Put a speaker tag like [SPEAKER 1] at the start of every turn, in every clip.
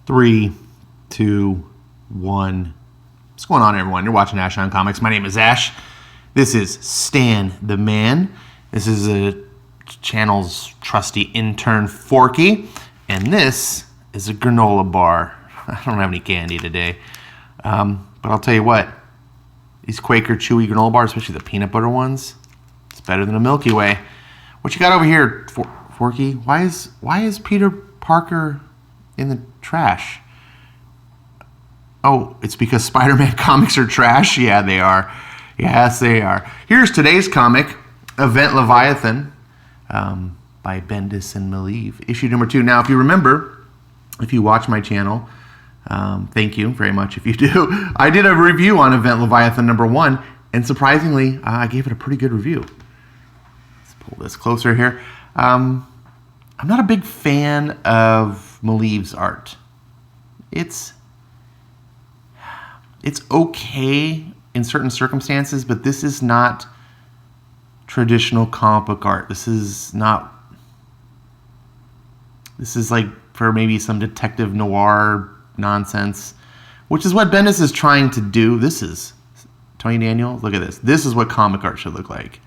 [SPEAKER 1] 3, 2, 1. What's going on, everyone? You're watching Ash on Comics. My name is Ash. This is Stan the Man. This is the channel's trusty intern, Forky. And this is a granola bar. I don't have any candy today. But I'll tell you what. These Quaker chewy granola bars, especially the peanut butter ones, it's better than a Milky Way. What you got over here, Forky? Why is Peter Parker in the trash? Oh, it's because Spider-Man comics are trash? Yeah, they are. Yes, they are. Here's today's comic, Event Leviathan, by Bendis and Maleev. Issue number 2. Now, if you remember, if you watch my channel, thank you very much if you do. I did a review on Event Leviathan number 1, and surprisingly, I gave it a pretty good review. Let's pull this closer here. I'm not a big fan of Maleev's art. It's okay in certain circumstances, but this is not traditional comic book art. This is like for maybe some detective noir nonsense, which is what Bendis is trying to do. This is Tony Daniel. Look at this. This is what comic art should look like.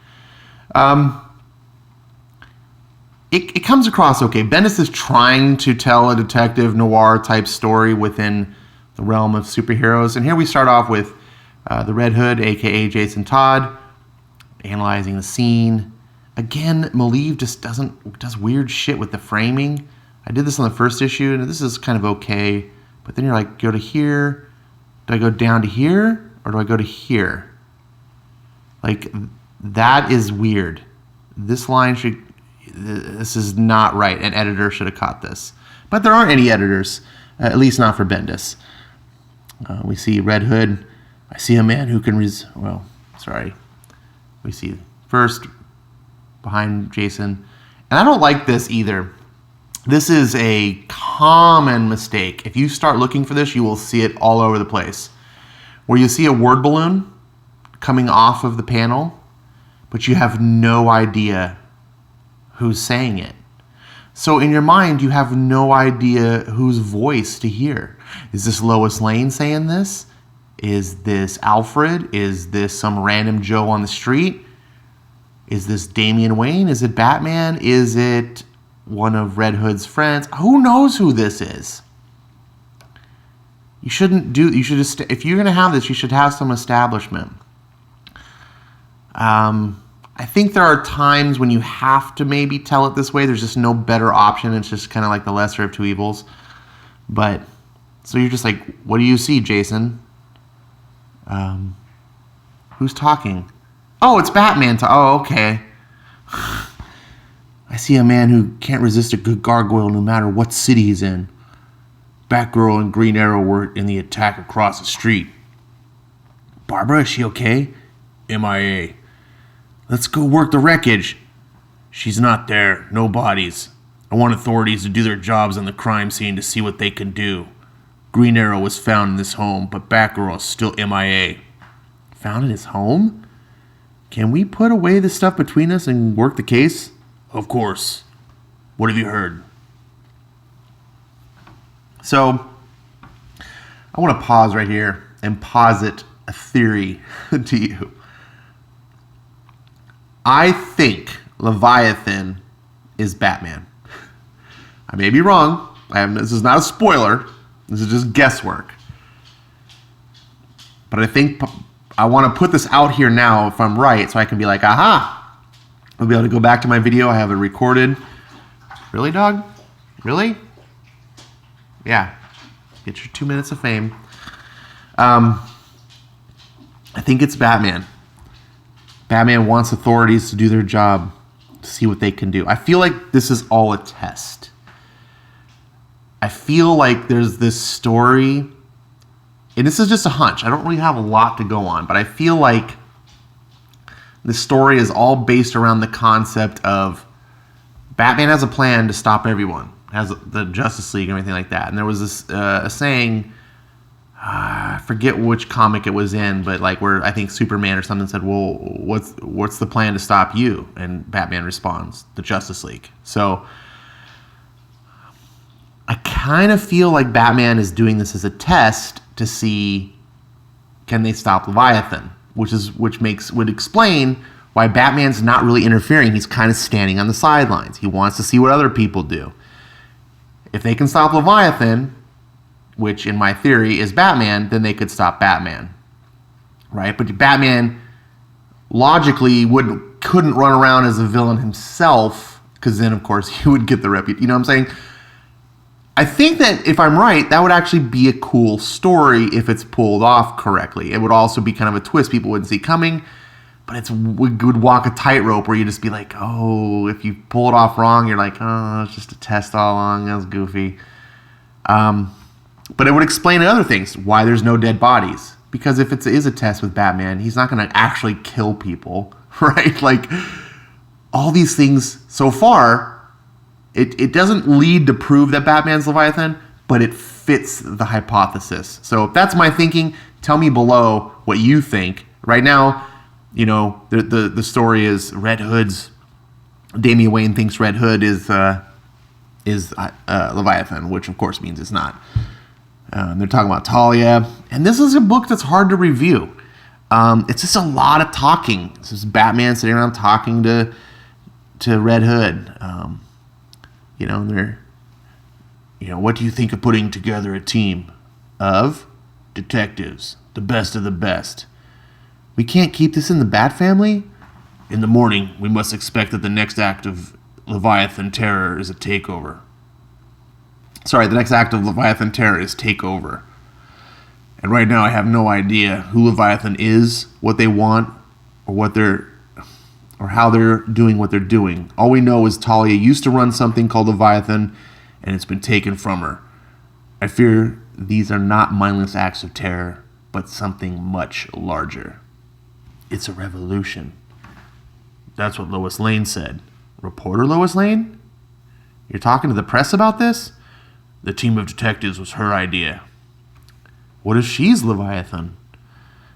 [SPEAKER 1] It comes across okay. Bendis is trying to tell a detective noir type story within the realm of superheroes. And here we start off with the Red Hood, aka Jason Todd, analyzing the scene. Again, Maleev just does weird shit with the framing. I did this on the first issue, and this is kind of okay. But then you're like, go to here. Do I go down to here, or do I go to here? Like, that is weird. This is not right. An editor should have caught this. But there aren't any editors, at least not for Bendis. We see Red Hood. I see a man who can we see first behind Jason. And I don't like this either. This is a common mistake. If you start looking for this, you will see it all over the place. Where you see a word balloon coming off of the panel, but you have no idea who's saying it. So in your mind, you have no idea whose voice to hear. Is this Lois Lane saying this? Is this Alfred? Is this some random Joe on the street? Is this Damian Wayne? Is it Batman? Is it one of Red Hood's friends? Who knows who this is? You should just, if you're going to have this, you should have some establishment. I think there are times when you have to maybe tell it this way. There's just no better option. It's just kind of like the lesser of two evils. But, so you're just like, what do you see, Jason? Who's talking? Oh, it's Batman. Oh, okay. I see a man who can't resist a good gargoyle no matter what city he's in. Batgirl and Green Arrow were in the attack across the street. Barbara, is she okay? MIA. Let's go work the wreckage. She's not there. No bodies. I want authorities to do their jobs on the crime scene to see what they can do. Green Arrow was found in this home, but Batgirl is still MIA. Found in his home? Can we put away the stuff between us and work the case? Of course. What have you heard? So, I want to pause right here and posit a theory to you. I think Leviathan is Batman. I may be wrong. This is not a spoiler. This is just guesswork. But I think I want to put this out here now if I'm right, so I can be like, aha! I'll be able to go back to my video. I have it recorded. Really, dog? Really? Yeah. Get your 2 minutes of fame. I think it's Batman. Batman wants authorities to do their job, to see what they can do. I feel like this is all a test. I feel like there's this story, and this is just a hunch. I don't really have a lot to go on, but I feel like the story is all based around the concept of Batman has a plan to stop everyone, has the Justice League and everything like that. And there was this a saying, I forget which comic it was in, but like where I think Superman or something said, well, what's the plan to stop you? And Batman responds, the Justice League. So I kind of feel like Batman is doing this as a test to see, can they stop Leviathan, which would explain why Batman's not really interfering. He's kind of standing on the sidelines. He wants to see what other people do. If they can stop Leviathan, which in my theory is Batman, then they could stop Batman, right? But Batman logically couldn't run around as a villain himself, because then of course he would get the reputation. You know what I'm saying? I think that if I'm right, that would actually be a cool story if it's pulled off correctly. It would also be kind of a twist people wouldn't see coming, but it would walk a tightrope where you just be like, oh, if you pull it off wrong, you're like, oh, it's just a test all along. That was goofy. But it would explain other things, why there's no dead bodies. Because if it is a test with Batman, he's not going to actually kill people, right? Like, all these things so far, it doesn't lead to prove that Batman's Leviathan, but it fits the hypothesis. So that's my thinking. Tell me below what you think. Right now, you know, the story is Red Hood's. Damian Wayne thinks Red Hood is Leviathan, which of course means it's not. They're talking about Talia, and this is a book that's hard to review. It's just a lot of talking. This is Batman sitting around talking to Red Hood. You know, what do you think of putting together a team of detectives, the best of the best? We can't keep this in the Bat family. In the morning, we must expect that the next act of Leviathan terror is a takeover. Sorry, the next act of Leviathan terror is takeover. And right now I have no idea who Leviathan is, what they want, or how they're doing what they're doing. All we know is Talia used to run something called Leviathan, and it's been taken from her. I fear these are not mindless acts of terror, but something much larger. It's a revolution. That's what Lois Lane said. Reporter Lois Lane? You're talking to the press about this? The team of detectives was her idea. What if she's Leviathan?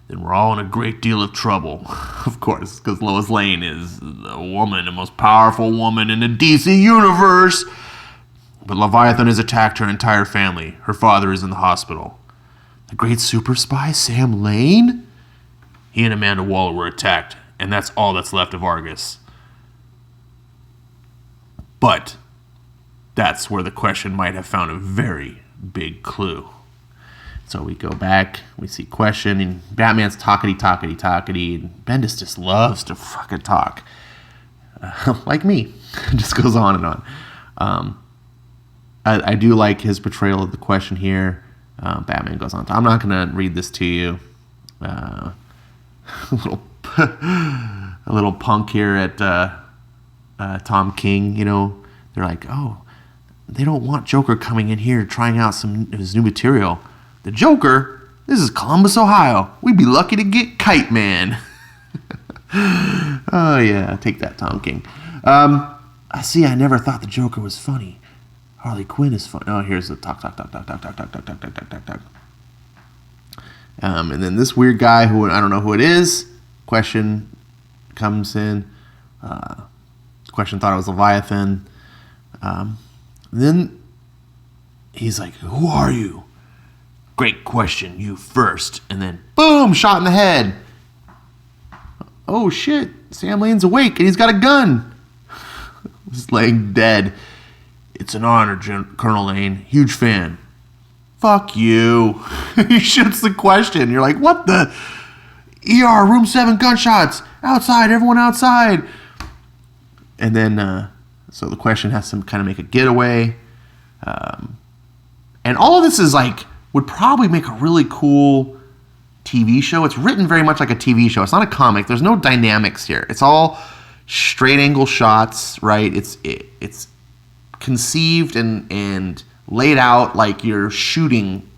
[SPEAKER 1] Then we're all in a great deal of trouble. Of course, because Lois Lane is the woman, the most powerful woman in the DC universe. But Leviathan has attacked her entire family. Her father is in the hospital. The great super spy, Sam Lane? He and Amanda Waller were attacked, and that's all that's left of Argus. But that's where the question might have found a very big clue. So we go back, we see question, and Batman's talkity, and Bendis just loves to fucking talk. Like me. Just goes on and on. I do like his portrayal of the question here. Batman goes on. I'm not going to read this to you. A little punk here at Tom King, you know. They're like, oh, they don't want Joker coming in here trying out some of his new material. The Joker? This is Columbus, Ohio. We'd be lucky to get Kite Man. Oh, yeah. Take that, Tom King. I see. I never thought the Joker was funny. Harley Quinn is funny. Oh, here's the talk. And then this weird guy who I don't know who it is. Question comes in. Question thought it was Leviathan. Then he's like, who are you? Great question, you first. And then, boom, shot in the head. Oh, shit. Sam Lane's awake, and he's got a gun. He's laying dead. It's an honor, Colonel Lane. Huge fan. Fuck you. He shoots the question. You're like, what the? ER, room 7, gunshots. Outside, everyone outside. And then, so the question has to kind of make a getaway. And all of this is like, would probably make a really cool TV show. It's written very much like a TV show. It's not a comic. There's no dynamics here. It's all straight angle shots, right? It's conceived and laid out like you're shooting,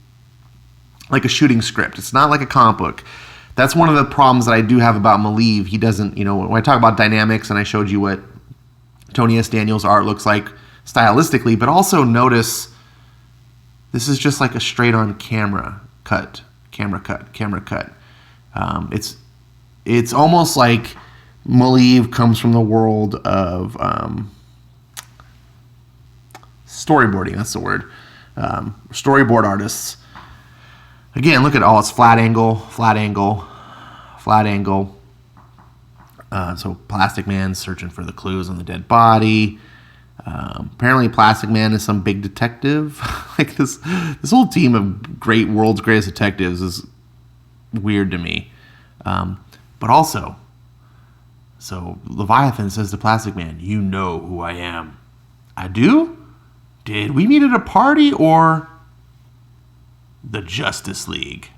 [SPEAKER 1] like a shooting script. It's not like a comic book. That's one of the problems that I do have about Maleev. He doesn't, you know, when I talk about dynamics and I showed you what Tony S. Daniels' art looks like stylistically, but also notice this is just like a straight-on camera cut. It's almost like Maleev comes from the world of storyboarding, that's the word. Storyboard artists. Again, look at all, it's flat angle, flat angle, flat angle. So Plastic Man's searching for the clues on the dead body. Apparently Plastic Man is some big detective. Like this whole team of world's greatest detectives is weird to me. But also, so Leviathan says to Plastic Man, "You know who I am." I do? Did we meet at a party or the Justice League?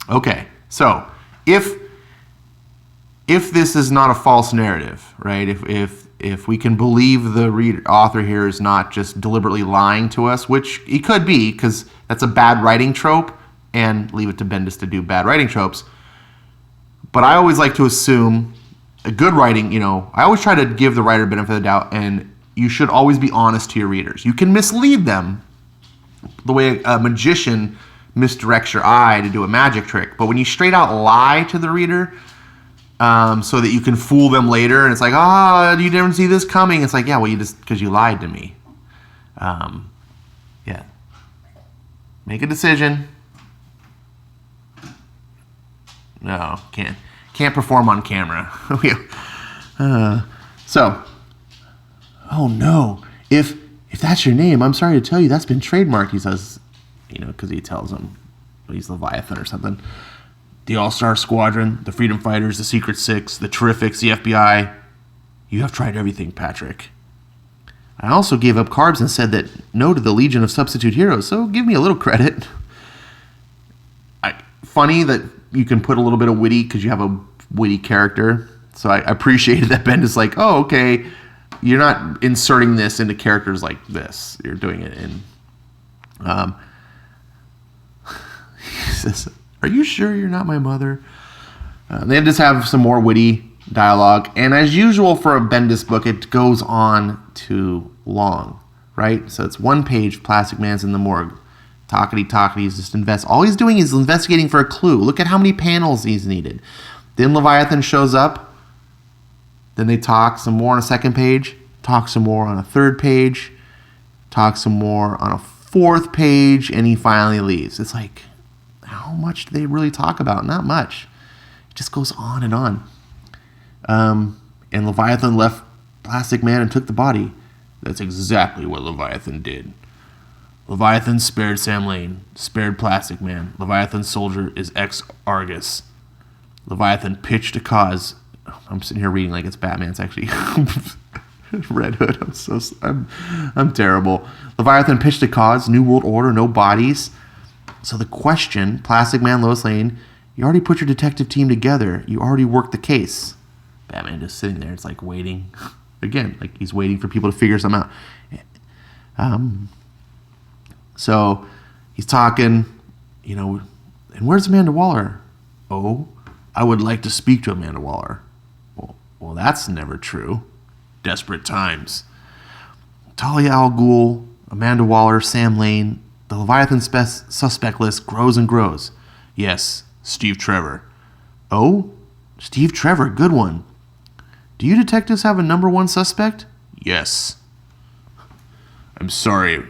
[SPEAKER 1] Okay, so if this is not a false narrative, right? If we can believe the author here is not just deliberately lying to us, which he could be, because that's a bad writing trope, and leave it to Bendis to do bad writing tropes. But I always like to assume a good writing, I always try to give the writer a benefit of the doubt, and you should always be honest to your readers. You can mislead them the way a magician misdirects your eye to do a magic trick, but when you straight out lie to the reader, so that you can fool them later, and it's like, you didn't see this coming. It's like, yeah, well, because you lied to me. Yeah. Make a decision. No, can't perform on camera. So, oh no, if that's your name, I'm sorry to tell you, that's been trademarked. He says, because he tells him he's Leviathan or something. The All-Star Squadron, the Freedom Fighters, the Secret Six, the Terrifics, the FBI. You have tried everything, Patrick. I also gave up carbs and said that no to the Legion of Substitute Heroes, so give me a little credit. Funny that you can put a little bit of witty because you have a witty character. So I appreciated that Bendis like, oh, okay, you're not inserting this into characters like this. You're doing it in... he says, "Are you sure you're not my mother?" They just have some more witty dialogue. And as usual for a Bendis book, it goes on too long, right? So it's one page, Plastic Man's in the morgue. Talkity, he's just all he's doing is investigating for a clue. Look at how many panels he's needed. Then Leviathan shows up. Then they talk some more on a second page, talk some more on a third page, talk some more on a fourth page, and he finally leaves. It's like, how much do they really talk about? Not much. It just goes on and on. And Leviathan left Plastic Man and took the body. That's exactly what Leviathan did. Leviathan spared Sam Lane, spared Plastic Man. Leviathan's soldier is ex-Argus. Leviathan pitched a cause. I'm sitting here reading like it's Batman. It's actually Red Hood. I'm terrible. Leviathan pitched a cause. New World Order. No bodies. So the question, Plastic Man, Lois Lane, you already put your detective team together. You already worked the case. Batman just sitting there. It's like waiting. Again, like he's waiting for people to figure something out. So he's talking, and where's Amanda Waller? Oh, I would like to speak to Amanda Waller. Well, that's never true. Desperate times. Talia al Ghul, Amanda Waller, Sam Lane. The Leviathan suspect list grows and grows. Yes, Steve Trevor. Oh, Steve Trevor, good one. Do you detectives have a number one suspect? Yes. I'm sorry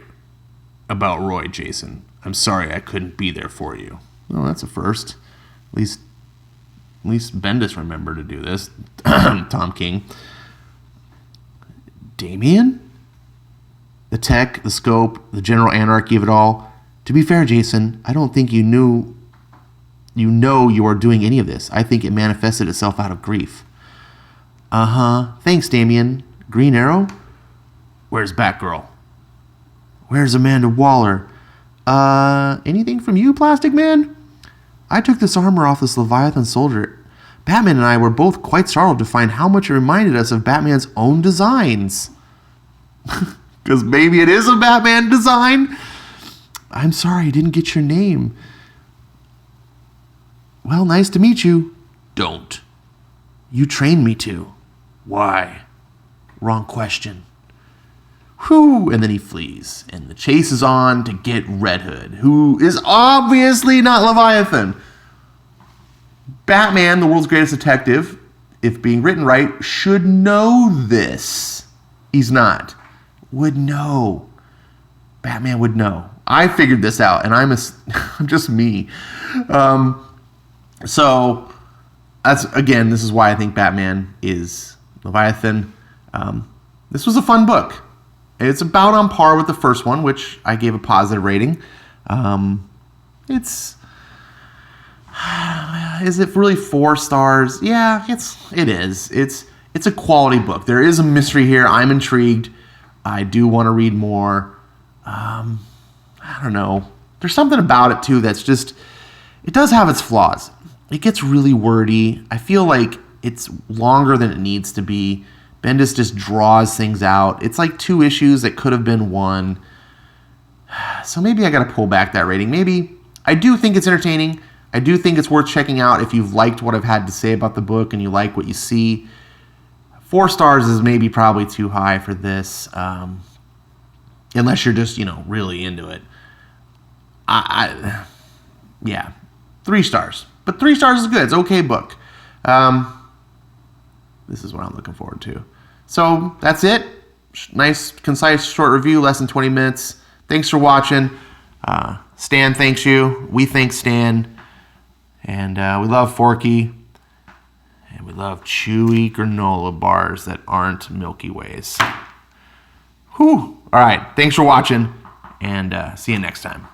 [SPEAKER 1] about Roy, Jason. I'm sorry I couldn't be there for you. Well, that's a first. At least Bendis remembered to do this. Tom King. Damien? The tech, the scope, the general anarchy of it all. To be fair, Jason, I don't think you are doing any of this. I think it manifested itself out of grief. Uh-huh. Thanks, Damien. Green Arrow? Where's Batgirl? Where's Amanda Waller? Anything from you, Plastic Man? I took this armor off this Leviathan soldier. Batman and I were both quite startled to find how much it reminded us of Batman's own designs. Because maybe it is a Batman design. I'm sorry I didn't get your name. Well, nice to meet you. Don't. You trained me to. Why? Wrong question. Whew, and then he flees. And the chase is on to get Red Hood, who is obviously not Leviathan. Batman, the world's greatest detective, if being written right, should know this. He's not. Would know. Batman would know. I figured this out, and I'm just me. So that's, again, this is why I think Batman is Leviathan. This was a fun book. It's about on par with the first one, which I gave a positive rating. Is it really 4 stars? Yeah, it is. It's a quality book. There is a mystery here. I'm intrigued. I do want to read more. I don't know. There's something about it too that's just, it does have its flaws. It gets really wordy. I feel like it's longer than it needs to be. Bendis just draws things out. It's like 2 issues that could have been 1. So maybe I got to pull back that rating. Maybe. I do think it's entertaining. I do think it's worth checking out if you've liked what I've had to say about the book and you like what you see. 4 stars is maybe probably too high for this, unless you're just, really into it. Yeah, 3 stars. But 3 stars is good. It's an okay book. This is what I'm looking forward to. So that's it. Nice, concise, short review, less than 20 minutes. Thanks for watching. Stan thanks you. We thank Stan. And we love Forky. And we love chewy granola bars that aren't Milky Ways. Whew. All right. Thanks for watching. And see you next time.